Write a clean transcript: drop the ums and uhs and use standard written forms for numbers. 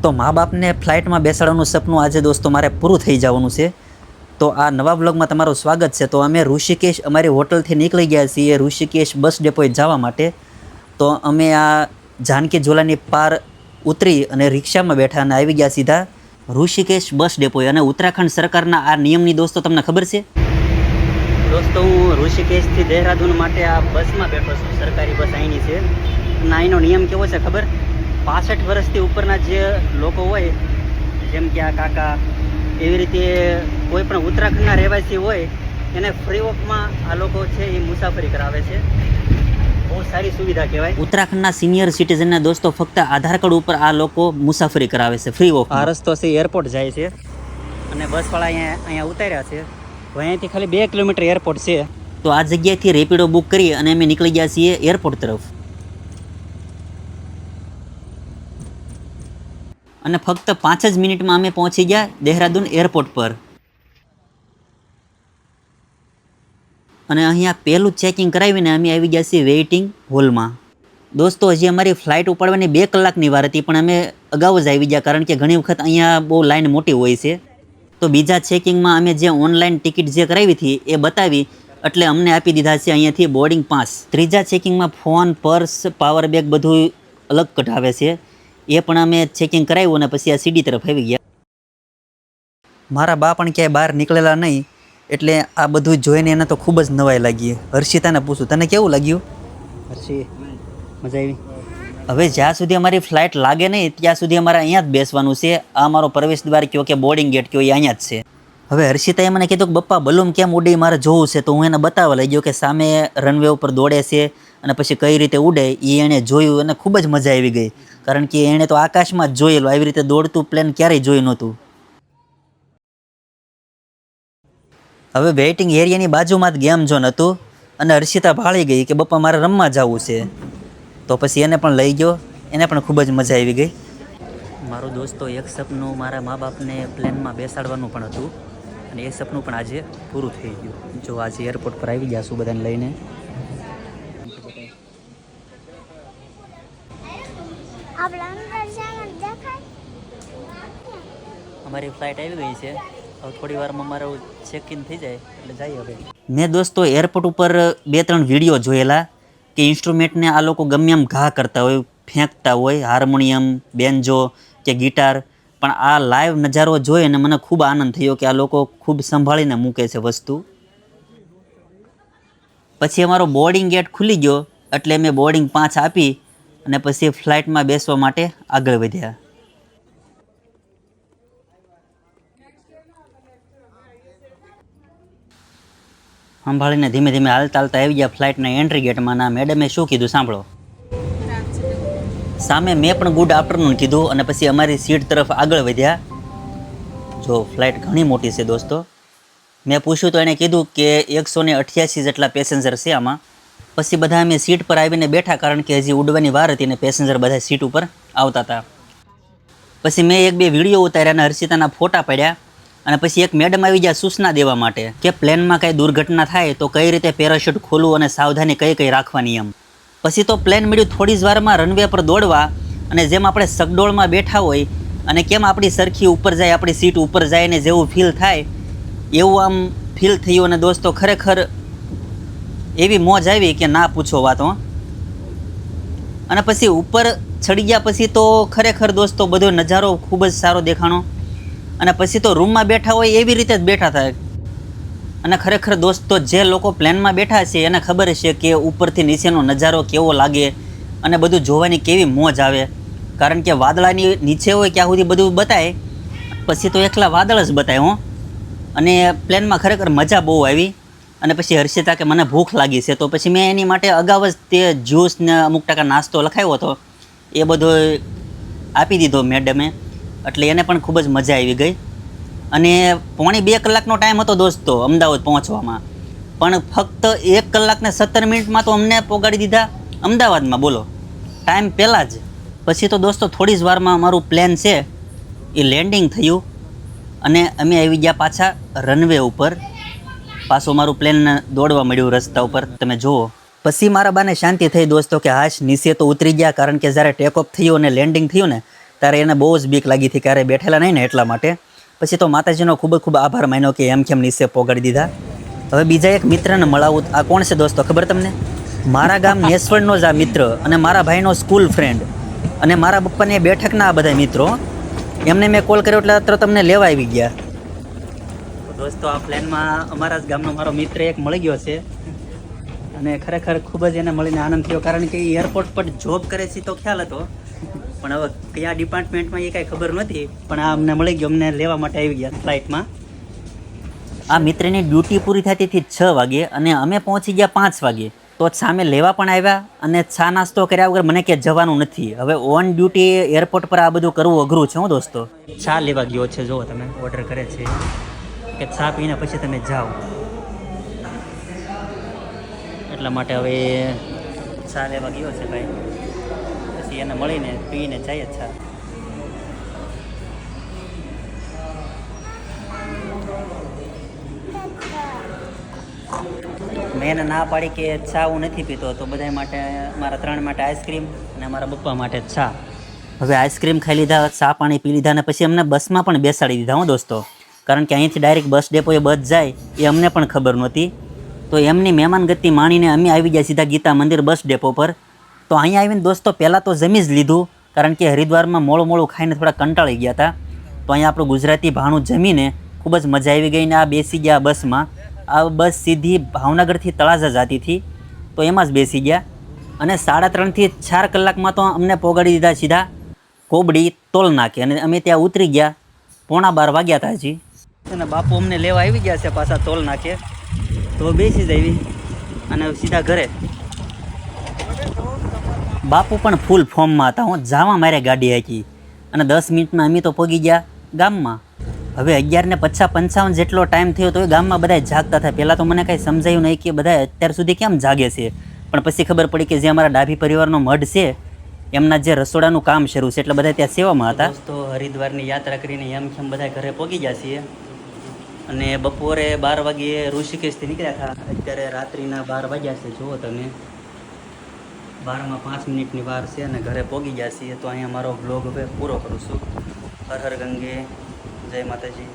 તો મા બાપને ફ્લાઇટમાં બેસાડવાનું સપનું આજે દોસ્તો મારે પૂરું થઈ જવાનું છે. તો આ નવા વ્લોગમાં તમારું સ્વાગત છે. તો અમે ઋષિકેશ અમારી હોટલથી નીકળી ગયા છીએ ઋષિકેશ બસ ડેપોએ જવા માટે. તો અમે આ જાનકી ઝોલાની પાર ઉતરી અને રિક્ષામાં બેઠા અને આવી ગયા સીધા ઋષિકેશ બસ ડેપોએ. અને ઉત્તરાખંડ સરકારના આ નિયમની દોસ્તો તમને ખબર છે? દોસ્તો હું ઋષિકેશથી દેહરાદૂન માટે આ બસમાં બેઠો છું. સરકારી બસ અહીંની છે. અને અહીંનો નિયમ કેવો છે ખબર? 65 વર્ષથી ઉપરના જે લોકો હોય, જેમ કે આ કાકા, એવી રીતે કોઈ પણ ઉત્તરાખંડના રહેવાસી હોય એને ફ્રી ઓફમાં આ લોકો છે એ મુસાફરી કરાવે છે. બહુ સારી સુવિધા કહેવાય. ઉત્તરાખંડના સિનિયર સિટીઝનના દોસ્તો ફક્ત આધાર કાર્ડ ઉપર આ લોકો મુસાફરી કરાવે છે ફ્રી ઓફ. આ રસ્તો છે એરપોર્ટ જાય છે અને બસવાળા અહીંયા ઉતાર્યા છે. અહીંયાથી ખાલી 2 કિલોમીટર એરપોર્ટ છે. તો આ જગ્યાએથી રેપિડો બુક કરી અને અમે નીકળી ગયા છીએ એરપોર્ટ તરફ. અને ફક્ત 5 જ મિનિટમાં અમે પહોંચી ગયા દેહરાદૂન એરપોર્ટ પર. અને અહીંયા પહેલું ચેકિંગ કરાવીને અમે આવી ગયા છીએ વેઇટિંગ હોલમાં. દોસ્તો હજી અમારી ફ્લાઇટ ઉપાડવાની 2 કલાકની વાર હતી, પણ અમે અગાઉ જ આવી ગયા, કારણ કે ઘણી વખત અહીંયા બહુ લાઈન મોટી હોય છે. તો બીજા ચેકિંગમાં અમે જે ઓનલાઈન ટિકિટ જે કરાવી હતી એ બતાવી, એટલે અમને આપી દીધા છે અહીંયાથી બોર્ડિંગ પાસ. ત્રીજા ચેકિંગમાં ફોન, પર્સ, પાવર બેગ બધું અલગ કઢાવે છે. એ પણ અમે ચેકિંગ કરાવ્યું અને પછી આ સીડી તરફ આવી ગયા. મારા બા પણ ક્યાંય બહાર નીકળેલા નહીં, એટલે આ બધું જોઈને એને તો ખૂબ જ નવાઈ લાગી. હર્ષિતાને પૂછું, તને કેવું લાગ્યું? હર્ષિ, મજા આવી? હવે જ્યાં સુધી અમારી ફ્લાઇટ લાગે નહીં ત્યાં સુધી અમારે અહીંયા જ બેસવાનું છે. આ અમારો પ્રવેશ દ્વાર કયો કે બોર્ડિંગ ગેટ કયો એ અહીંયા જ છે. હવે હર્ષિતાએ મને કીધું કે બપ્પા બલૂમ કેમ ઉડે મારે જોવું છે. તો હું એને બતાવવા લઈ ગયો કે સામે રનવે ઉપર દોડે છે અને પછી કઈ રીતે ઉડે એ એણે જોયું અને ખૂબ જ મજા આવી ગઈ, કારણ કે એણે તો આકાશમાં જ જોયેલું, આવી રીતે દોડતું પ્લેન ક્યારેય જોયું નહોતું. હવે વેઇટિંગ એરિયાની બાજુમાં જ ગેમ ઝોન હતું અને હર્ષિતા ભાળી ગઈ કે બપ્પા મારે રમવા જવું છે. તો પછી એને પણ લઈ ગયો, એને પણ ખૂબ જ મજા આવી ગઈ. મારું દોસ્તો એક સપનું મારા મા બાપને પ્લેનમાં બેસાડવાનું પણ હતું અને એ સપનું પણ આજે પૂરું થઈ ગયું. જો આજે એરપોર્ટ પર આવી ગયા છું બધાને લઈને. અમારી ફ્લાઇટ આવી ગઈ છે. હવે થોડી વારમાં મારું ચેક ઇન થઈ જાય એટલે જઈએ હવે. મેં દોસ્તો એરપોર્ટ ઉપર 2-3 વિડીયો જોયેલા કે ઇન્સ્ટ્રુમેન્ટને આ લોકો ગમે એમ ઘા કરતા હોય, ફેંકતા હોય, હાર્મોનિયમ, બેન્જો કે ગિટાર. પણ આ લાઈવ નજારો જોઈને મને ખૂબ આનંદ થયો કે આ લોકો ખૂબ સંભાળીને મૂકે છે વસ્તુ. પછી અમારો બોર્ડિંગ ગેટ ખુલી ગયો એટલે મેં બોર્ડિંગ પાસ આપી અને પછી ફ્લાઇટમાં બેસવા માટે આગળ વધ્યા. સંભાળીને ધીમે ધીમે હાલતા હાલતા આવી ગયા ફ્લાઇટના એન્ટ્રી ગેટમાં. ના મેડમે શું કીધું સાંભળો. સામે મેં પણ ગુડ આફ્ટરનૂન કીધું અને પછી અમારી સીટ તરફ આગળ વધ્યા. જો ફ્લાઇટ ઘણી મોટી છે દોસ્તો. મેં પૂછ્યું તો એણે કીધું કે 188 જેટલા પેસેન્જર છે આમાં. પછી બધા અમે સીટ પર આવીને બેઠા, કારણ કે હજી ઉડવાની વાર હતી અને પેસેન્જર બધા સીટ ઉપર આવતા હતા. પછી મેં 1-2 વિડીયો ઉતાર્યા અને હર્ષિતાના ફોટા પાડ્યા. અને પછી એક મેડમ આવી ગયા સૂચના દેવા માટે કે પ્લેનમાં કંઈ દુર્ઘટના થાય તો કઈ રીતે પેરાશૂટ ખોલવું અને સાવધાની કઈ રાખવાની એમ. પછી તો પ્લેન મળ્યું થોડી જ વારમાં રનવે પર દોડવા. અને જેમ આપણે સગડોળમાં બેઠા હોય અને કેમ આપણી સરખી ઉપર જાય, આપણી સીટ ઉપર જાય ને જેવું ફીલ થાય એવું આમ ફીલ થયું. અને દોસ્તો ખરેખર એવી મોજ આવી કે ના પૂછો વાતો. અને પછી ઉપર ચડી ગયા પછી તો ખરેખર દોસ્તો બધો નજારો ખૂબ જ સારો દેખાણો. અને પછી તો રૂમમાં બેઠા હોય એવી રીતે જ બેઠા થાય. અને ખરેખર દોસ્તો જે લોકો પ્લેનમાં બેઠા છે એને ખબર છે કે ઉપરથી નીચેનો નજારો કેવો લાગે અને બધું જોવાની કેવી મોજ આવે. કારણ કે વાદળાની નીચે હોય ત્યાં સુધી બધું બતાય, પછી તો એકલા વાદળ જ બતાય હો. અને પ્લેનમાં ખરેખર મજા બહુ આવી. અને પછી હર્ષિતા કે મને ભૂખ લાગી છે, તો પછી મેં એની માટે અગાઉ જ તે જ્યુસ ને અમુક ટકા નાસ્તો લખાવ્યો હતો એ બધો આપી દીધો મેડમે, એટલે એને પણ ખૂબ જ મજા આવી ગઈ. અને 1.5 કલાકનો ટાઈમ હતો દોસ્તો અમદાવાદ પહોંચવામાં, પણ ફક્ત 1 કલાક ને 17 મિનિટમાં તો અમને પહોંચાડી દીધા અમદાવાદમાં. બોલો, ટાઈમ પહેલાં જ. પછી તો દોસ્તો થોડી જ વારમાં અમારું પ્લેન છે એ લેન્ડિંગ થયું અને અમે આવી ગયા પાછા રનવે ઉપર. પાછું મારું પ્લેન દોડવા મળ્યું રસ્તા ઉપર, તમે જુઓ. પછી મારા બાને શાંતિ થઈ દોસ્તો કે હાશ નીચે તો ઉતરી ગયા, કારણ કે જ્યારે ટેક ઓફ થયું અને લેન્ડિંગ થયું ને ત્યારે એને બહુ જ બીક લાગી હતી, ક્યારે બેઠેલા નહીં ને એટલા માટે. પછી તો માતાજીનો ખૂબ ખૂબ આભાર માન્યો કે એમ કેમ નીચે પોગાડી દીધા. હવે બીજા એક મિત્રને મળાવું. આ કોણ છે દોસ્તો ખબર તમને? મારા ગામ નેસવડનો જ આ મિત્ર અને મારા ભાઈનો સ્કૂલ ફ્રેન્ડ અને મારા પપ્પાની બેઠકના આ બધા મિત્રો. એમને મેં કોલ કર્યો એટલે અત્યારે તમને લેવા આવી ગયા. દોસ્તો આ પ્લેનમાં અમારા જ ગામનો મારો મિત્ર એક મળી ગયો છે અને ખરેખર ખૂબ જ એને મળીને આનંદ થયો, કારણ કે એ એરપોર્ટ પર જોબ કરે છે તો ખ્યાલ હતો, પણ હવે કયા ડિપાર્ટમેન્ટમાં એ કાંઈ ખબર નહોતી. પણ આ અમને મળી ગયો, અમને લેવા માટે આવી ગયા ફ્લાઇટમાં. આ મિત્રની ડ્યુટી પૂરી થતી હતી 6 વાગે અને અમે પહોંચી ગયા 5 વાગે. તો સામે લેવા પણ આવ્યા અને ચા નાસ્તો કર્યા વગર મને કે જવાનું નથી. હવે ઓન ડ્યુટી એરપોર્ટ પર આ બધું કરવું અઘરું છે. હું દોસ્તો ચા લેવા ગયો છે, જુઓ તમે ઓર્ડર કરે છે કે ચા પીને પછી તમે જાઓ, એટલા માટે હવે ચા લેવા ગયો છે ભાઈ. પછી એને મળીને પીને જાય ચા. મેં એને ના પાડી કે ચા હું નથી પીતો, તો બધા માટે મારા 3 માટે આઈસ્ક્રીમ અને મારા પપ્પા માટે ચા. હવે આઈસ્ક્રીમ ખાઈ લીધા, ચા પાણી પી લીધા અને પછી અમને બસમાં પણ બેસાડી દીધા. હું દોસ્તો, કારણ કે અહીંથી ડાયરેક્ટ બસ ડેપોએ બસ જાય એ અમને પણ ખબર નહોતી. તો એમની મહેમાનગતિ માણીને અમે આવી ગયા સીધા ગીતા મંદિર બસ ડેપો પર. તો અહીંયા આવીને દોસ્તો પહેલાં તો જમી જ લીધું, કારણ કે હરિદ્વારમાં મોળું ખાઈને થોડા કંટાળી ગયા હતા. તો અહીંયા આપણું ગુજરાતી ભાણું જમીને ખૂબ જ મજા આવી ગઈ ને આ બેસી ગયા બસમાં. આ બસ સીધી ભાવનગરથી તળાજા જતી હતી, તો એમાં જ બેસી ગયા અને 3.5 થી 4 કલાકમાં તો અમને પોગાડી દીધા સીધા કોબડી ટોલ નાકે અને અમે ત્યાં ઉતરી ગયા 11:15 વાગ્યા હતા હજી. અને બાપુ અમને લેવા આવી ગયા છે પાછા ટોલ નાકે, તો બેસી જ આવી અને સીધા ઘરે. બાપુ પણ ફૂલ ફોર્મમાં હતા. હું જાવા મારે ગાડી હાકી અને 10 મિનિટમાં અમે તો પહોંચી ગયા ગામમાં. હવે 11:55 જેટલો ટાઈમ થયો તો એ ગામમાં બધા જાગતા હતા. પહેલાં તો મને કાંઈ સમજાયું નહીં કે બધા અત્યાર સુધી કેમ જાગે છે, પણ પછી ખબર પડી કે જે અમારા ડાભી પરિવારનો મઢ છે એમના જે રસોડાનું કામ શરૂ છે એટલે બધા ત્યાં સેવામાં હતા. તો હરિદ્વારની યાત્રા કરીને એમ બધા ઘરે પહોંચી ગયા છીએ અને બપોરે 12 વાગ્યે ઋષિકેશથી નીકળ્યા હતા. અત્યારે રાત્રિના 12 વાગ્યા છે, જુઓ તમે 12 માં 5 મિનિટની વાર છે અને ઘરે પહોંચી ગયા છીએ. તો અહીંયા મારો બ્લોગ હવે પૂરો કરું છું. હર હર ગંગે, જય માતાજી.